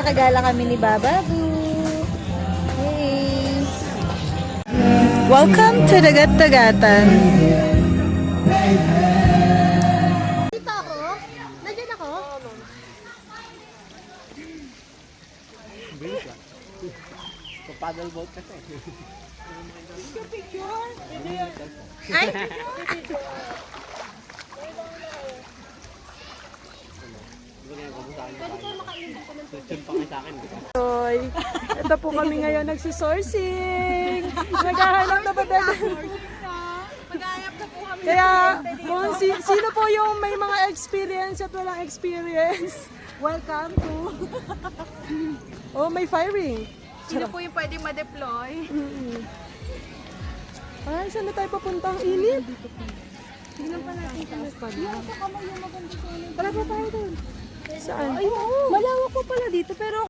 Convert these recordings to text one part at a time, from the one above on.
nakagala kami ni Bababu. Hey! Welcome to Dagat-Dagatan. Dito ako? Nandiyan ako? Paddle boat kasi. Ay! Ito po kami ngayon nagsisourcing. Naghahanap na ba tayo? Kaya kung sino po yung may mga experience at walang experience, welcome to... Oh, may firing. Sino po yung pwedeng ma-deploy? Ay, saan na tayo papuntang init? Tingnan pa natin sa mas yung sa kamay yung maganda sa ulo. Tara pa tayo doon. Saan? Ay, malawak po pala dito pero...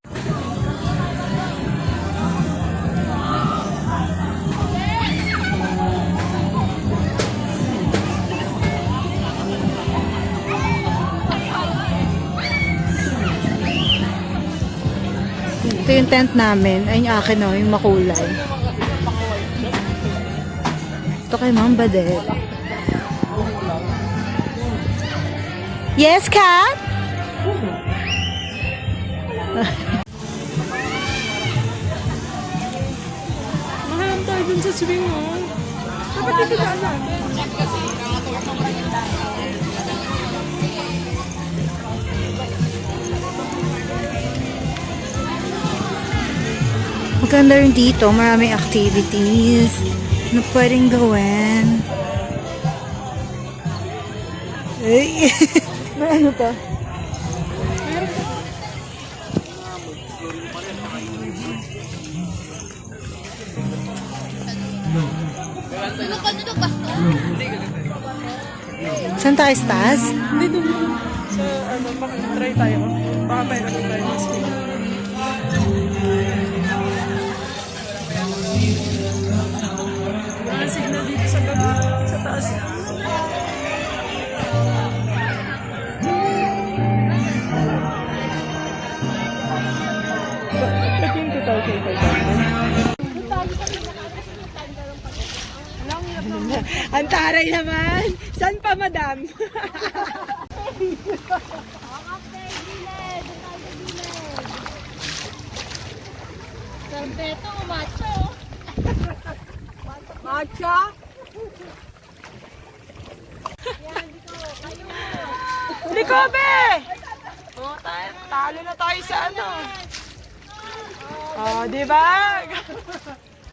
Ito yung tent namin. Ay, yung akin o, yung makulay. Ito kay Ma'am Badel. Yes, Kat? Mahalam tayo dun sa swing, oh. Dapat dito daan natin. Maganda rin dito. Maraming activities na pwedeng gawin. Ay! May ano to? Saan tayo, Stas? Dito mo. Sa ano, try tayo. Baka may ano tayo ng swing. Wala signal dito sa gabi. Sa taas. Lagyan ko tayo kay Ang taray naman! San pa, madam? Sarbeto o macho? Matcha? Hindi ko, be! Oh, talo na tayo sa ano. Oh, di ba?